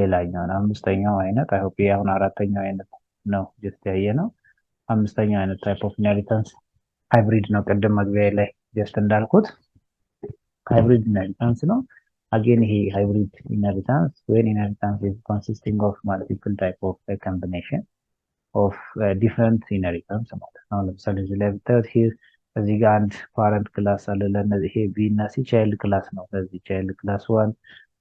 ሌላኛው አምስተኛው አይነት አይ ሆፕ አሁን አራተኛው አይነት ነው ጀስት ያየነው። አምስተኛው አይነት ታይፕ ኦፍ ኢንሄሪታንስ ሃይብሪድ ነው። ቅድም መግቢያ ላይ ጀስት እንዳልኩት ሃይብሪድ ኢንሄሪታንስ ነው። Again, he hybrid inheritance when inheritance is consisting of multiple type of combination of different inheritance ማለት ነው። ለምሳሌ እዚህ ላይ ብታዩት here እዚህ ጋር አንድ ፓረንት ክላስ አለ። ለነዚህ ይሄ ቢ እና ሲ ቻይልድ ክላስ ነው። ለዚህ ቻይልድ ክላስ 1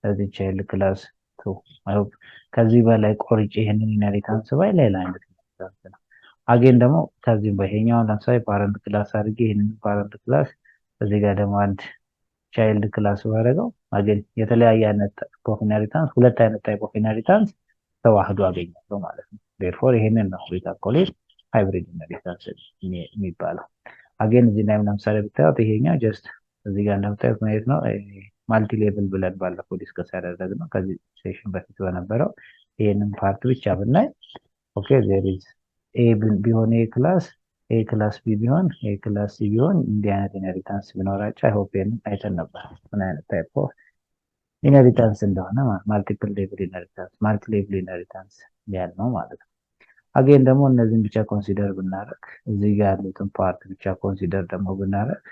ለዚህ ቻይልድ ክላስ 2 አይ ሆፕ ከዚህ በላይ ቆርጬ ይሄንን ኢንሄሪታንስ ባይ ሌላ አይነት ኢንሄሪታንስ ነው። አጌን ደግሞ ከዚህ በይሄኛው ለምሳሌ ፓረንት ክላስ አድርጌ ይሄንን ፓረንት ክላስ እዚህ ጋር ደግሞ አንድ ቻይልድ ክላስ ባደረገው አገን የተለያየ አይነት ታይፕ ኦፍ ኢንሄሪታንስ ሁለት አይነት ታይፕ ኦፍ ኢንሄሪታንስ ተዋህዶ አገኛለሁ ማለት ነው። therefore ይሄንን ነው ሪካኮሌት ሃይብሪድ ኢንሄሪታንስ የሚባለው። አገን እዚህ ላይ ለምሳሌ ብታዩት ይሄኛው ጀስት እዚህ ጋር እንደምታዩት ማለት ነው ማልቲ ሌቭል ብለን ባለፈው ዲስከስ ያደረግነው ከዚህ ሴሽን በፊት በነበረው ይሄንን ፓርት ብቻ ብናይ ኦኬ there is a ቢሆን a ክላስ ኤ ክላስ ቢ ቢሆን ኤ ክላስ ሲ ቢሆን እንዲህ አይነት ኢንሄሪታንስ ቢኖራቸው አይ ሆፕ ይሄንን አይተን ነበር ምን አይነት ታይፕ ኦፍ ኢንሄሪታንስ እንደሆነ ማልቲፕል ሌቭል ኢንሄሪታንስ ማልቲ ሌቭል ኢንሄሪታንስ ያልነው ማለት ነው። አገን ደግሞ እነዚህን ብቻ ኮንሲደር ብናደርግ እዚህ ጋር ያሉትን ፓርት ብቻ ኮንሲደር ደግሞ ብናደርግ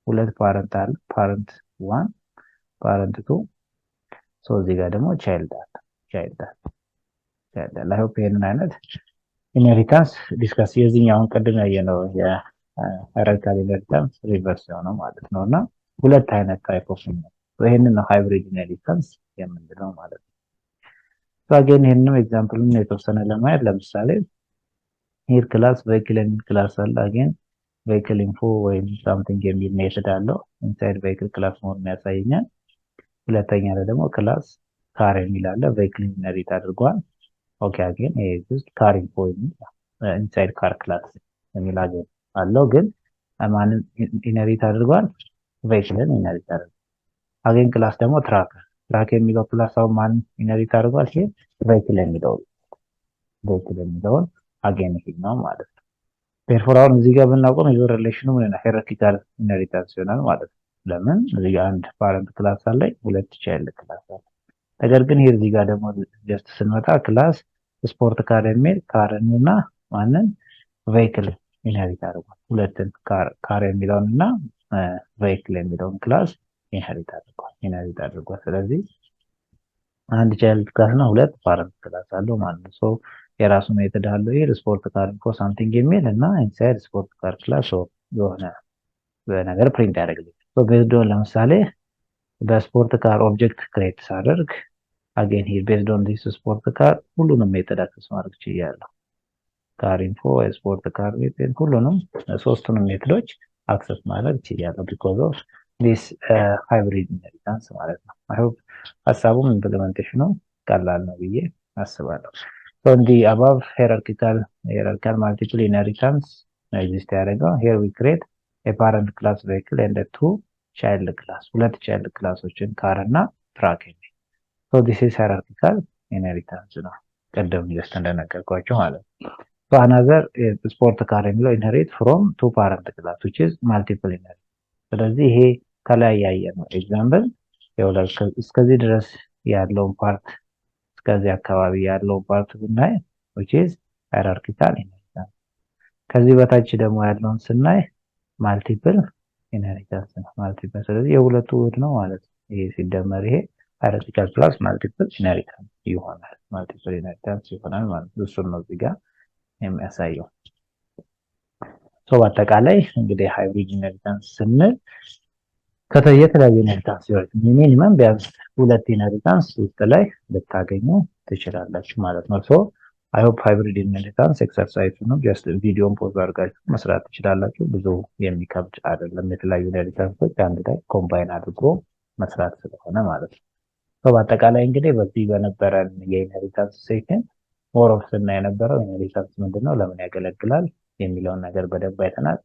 ሁለት ፓረንት አለ ፓረንት 1 ፓረንት 2 ሶ እዚህ ጋር ደግሞ ቻይልድ አለ አይ ሆፕ ይሄንን አይነት ኢንሄሪታንስ ዲስከስ የዚህኛውን ቅድም ያየነው የሃይራርካል ኢንሄሪታንስ ሪቨርስ ነው ማለት ነው። እና ሁለት አይነት ታይፕ ኦፍ ይሄንን ነው ሃይብሪድ ኢንሄሪታንስ የምንለው ማለት ነው። ሶ አገን ይሄንን ኤግዛምፕሉን የተወሰነ ለማየት ለምሳሌ ሂር ክላስ ቬሂክል የሚል ክላስ አለ። አገን ቬሂክል ኢንፎ ወይም ሳምቲንግ የሚል ሜተድ አለው ኢንሳይድ ቬሂክል ክላስ መሆኑን ያሳየኛል። ሁለተኛ ላይ ደግሞ ክላስ ካር የሚል አለ ቬሂክል ኢንሄሪት አድርጓል። ኦኬ አገን ይሄ ጀስት ካር ኢንፎ ኢንሳይድ ካር ክላስ የሚል አለው ግን ማንን ኢንሄሪት አድርጓል ቬሂክልን ኢንሄሪት አድርጓል። አገን ክላስ ደግሞ ትራክ የሚለው ክላስ አሁን ማን ኢንሄሪት አድርጓል ይሄ ቬሂክል የሚለውን አገን ይሄ ነው ማለት ነው። therefore አሁን እዚህ ጋር ብናቆም የዞ ሪሌሽኑ ምን ነው ሃይራርኪካል ኢንሄሪታንስ ይሆናል ማለት ነው። ለምን እዚህ ጋር አንድ ፓረንት ክላስ አለ ሁለት ቻይልድ ክላስ አለ። ነገር ግን እዚህ ጋር ደግሞ ጀስት ስንመጣ ክላስ ስፖርት ካር የሚል ካርን እና ማንን ቬሂክል ኢንሄሪት አድርጓል። ሁለቱን ካር የሚለውን እና ቬሂክል የሚለውን ክላስ ኢንሄሪት አድርጓል። ስለዚህ አንድ ቻይልድ ክላስ እና ሁለት ፓረንት ክላስ አለው ማለት ነው። ሶ የራሱ ሜተድ አለው ይሄ ስፖርት ካር ኢንፎ ሳምቲንግ የሚል እና ኢንሳይድ ስፖርት ካር ክላስ የሆነ ነገር ፕሪንት ያደርግልኝ። ሶ ቤዝድ ኦን ለምሳሌ በስፖርት ካር ኦብጀክት ክሬት ሳደርግ አገን ሂር ቤዝድ ኦን ዲስ ስፖርት ካር ሁሉንም ሜተድ አክሰስ ማድረግ ይችላል። ካር ኢንፎ ስፖርት ካር ሜተድ ሁሉንም ሶስቱንም ሜተዶች አክሰስ ማድረግ ይችላል ቢኮዝ ኦፍ ዲስ ሃይብሪድ ኢንሄሪታንስ ማለት ነው። አይ ሆፕ ሐሳቡም ኢምፕሊሜንቴሽኑ ቀላል ነው ብዬ አስባለሁ። ሶ እንዲ አባቭ ሃይራርካል ማልቲፕል ኢንሄሪታንስ ኤግዚስት ያደርገው here we create a parent class vehicle and a two child class ሁለት ቻይልድ ክላሶችን ካር እና ትራክ የሚል so this is hierarchical inheritance ነው ቀደም ጀስት እንደነገርኳችሁ ማለት ነው። so another sport car የሚለው inherit from two parent class which is multiple inherit ስለዚህ ይሄ ከላይ ያየነው ኤግዛምፕል እስከዚህ ድረስ ያለውን ፓርት እስከዚህ አካባቢ ያለውን ፓርት ብናይ which is hierarchical inheritance ከዚህ በታች ደግሞ ያለውን ስናይ ማልቲፕል ኢንሄሪታንስ ነው ማልቲፕል ስለዚህ የሁለቱ ውህድ ነው ማለት ነው። ይሄ ሲደመር ይሄ ሃይራርኪካል ፕላስ ማልቲፕል ኢንሄሪታንስ ይሆናል ማለት ነው። እሱን ነው እዚህ ጋር የሚያሳየው። ሶ በአጠቃላይ እንግዲህ ሃይብሪድ ኢንሄሪታንስ ስንል ከተለያዩ ኢንሄሪታንስ ሚኒመም ቢያንስ ሁለት ኢንሄሪታንስ ውስጥ ላይ ልታገኙ ትችላላችሁ ማለት ነው። ሶ አይ ሆፕ ሃይብሪድ ኢንሄሪታንስ ኤክሰርሳይዝ ነው ጀስት ቪዲዮን ፖዝ አድርጋችሁ መስራት ትችላላችሁ። ብዙ የሚከብድ አይደለም። የተለያዩ ኢንሄሪታንሶች አንድ ላይ ኮምባይን አድርጎ መስራት ስለሆነ ማለት ነው። ሶ በአጠቃላይ እንግዲህ በዚህ በነበረን የኢንሄሪታንስ ሴሽን ሞር ኦፍ ስናይ የነበረው ኢንሄሪታንስ ምንድነው ለምን ያገለግላል የሚለውን ነገር በደንብ አይተናል።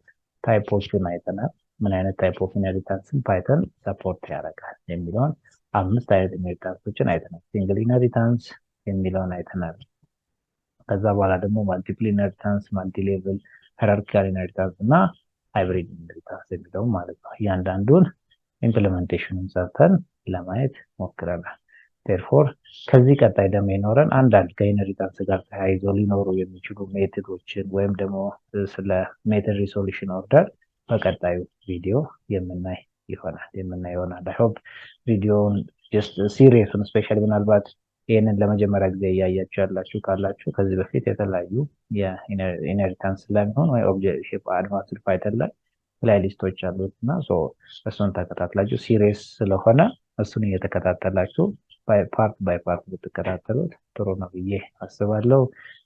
ታይፖቹን አይተናል። ምን አይነት ታይፕ ኦፍ ኢንሄሪታንስን ፓይተን ሰፖርት ያደርጋል የሚለውን 5 አይነት ኢንሄሪታንሶችን አይተናል። ሲንግል ኢንሄሪታንስ የሚለውን አይተናል። ከዛ በኋላ ደግሞ ማልቲፕል ኢንሄሪታንስ፣ ማልቲ ሌቭል፣ ሃይራርኪካል ኢንሄሪታንስ እና ሃይብሪድ ኢንሄሪታንስ የሚለው ማለት ነው። እያንዳንዱን ኢምፕሊሜንቴሽኑን ሰርተን ለማየት ሞክረናል። ቴርፎር ከዚህ ቀጣይ ደግሞ ይኖረን አንዳንድ ከኢንሄሪታንስ ጋር ተያይዞ ሊኖሩ የሚችሉ ሜትዶችን ወይም ደግሞ ስለ ሜትድ ሪሶሉሽን ኦርደር በቀጣዩ ቪዲዮ የምናይ ይሆናል። አይ ሆፕ ቪዲዮውን ጀስት ሲሪየሱን ስፔሻሊ ምናልባት ይህንን ለመጀመሪያ ጊዜ እያያችሁ ያላችሁ ካላችሁ ከዚህ በፊት የተለያዩ የኢንሄሪታንስ ስለሚሆን ወይ ኦብጀክት ሼፕ አድቫንስድ ፓይተን ላይ ፕሌሊስቶች አሉት እና እሱን ተከታትላችሁ ሲሪየስ ስለሆነ እሱን እየተከታተላችሁ ፓርት ባይ ፓርት ብትከታተሉት ጥሩ ነው ብዬ አስባለሁ።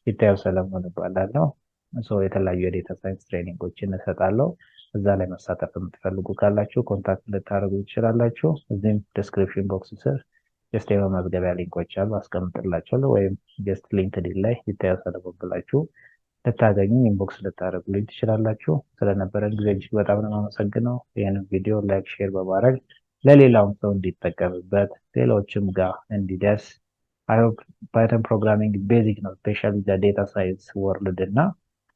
ይታየው ሰለሞን እባላለሁ። የተለያዩ የዴታ ሳይንስ ትሬኒንጎችን እሰጣለሁ። እዛ ላይ መሳተፍ የምትፈልጉ ካላችሁ ኮንታክት ልታደርጉ ትችላላችሁ። እዚህም ዲስክሪፕሽን ቦክስ ስር ጀስት የመመዝገቢያ ሊንኮች አሉ አስቀምጥላችኋለሁ፣ ወይም ጀስት ሊንክድኢን ላይ ይታየው ሰለሞን ብላችሁ ልታገኙ ኢንቦክስ ልታደርጉልኝ ትችላላችሁ። ስለነበረን ጊዜ እጅግ በጣም ነው የማመሰግነው። ይህንን ቪዲዮ ላይክ፣ ሼር በማድረግ ለሌላውም ሰው እንዲጠቀምበት ሌሎችም ጋር እንዲደርስ አይሆፕ ፓይተን ፕሮግራሚንግ ቤዚክ ነው ስፔሻሊ ዴታ ሳይንስ ወርልድ እና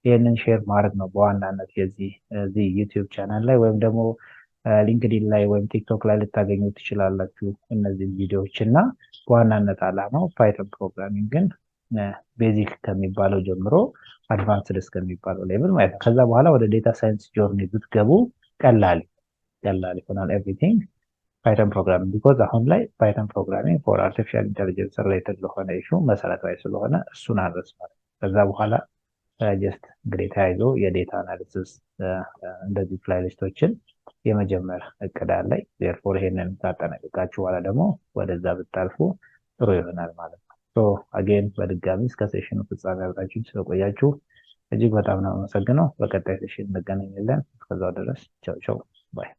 ይህንን ሼር ማድረግ ነው በዋናነት የዚህ ዩቲዩብ ቻናል ላይ ወይም ደግሞ ሊንክዲን ላይ ወይም ቲክቶክ ላይ ልታገኙ ትችላላችሁ እነዚህ ቪዲዮዎች እና በዋናነት አላማው ፓይተን ፕሮግራሚንግን ቤዚክ ከሚባለው ጀምሮ አድቫንስድ እስከሚባለው ሌቭል ማለት ነው። ከዛ በኋላ ወደ ዴታ ሳይንስ ጆርኒ ብትገቡ ቀላል ይሆናል ኤቭሪቲንግ ፓይተን ፕሮግራሚንግ ቢኮዝ አሁን ላይ ፓይተን ፕሮግራሚንግ ፎር አርቲፊሻል ኢንቴሊጀንስ ሪሌትድ ለሆነ ኢሹ መሰረታዊ ስለሆነ እሱን አድረስ ማለት ነው። ከዛ በኋላ ጀስት እንግዲህ ተያይዞ የዴታ አናሊሲስ እንደዚህ ፕሌሊስቶችን የመጀመር እቅድ አለኝ። ዜርፎር ይሄንን ካጠናቀቃችሁ በኋላ ደግሞ ወደዛ ብታልፉ ጥሩ ይሆናል ማለት ነው። አጌን በድጋሚ እስከ ሴሽኑ ፍጻሜ አብራችሁ ስለቆያችሁ እጅግ በጣም ነው አመሰግነው። በቀጣይ ሴሽን እንገናኛለን። እስከዛው ድረስ ቻው ቻው ባይ።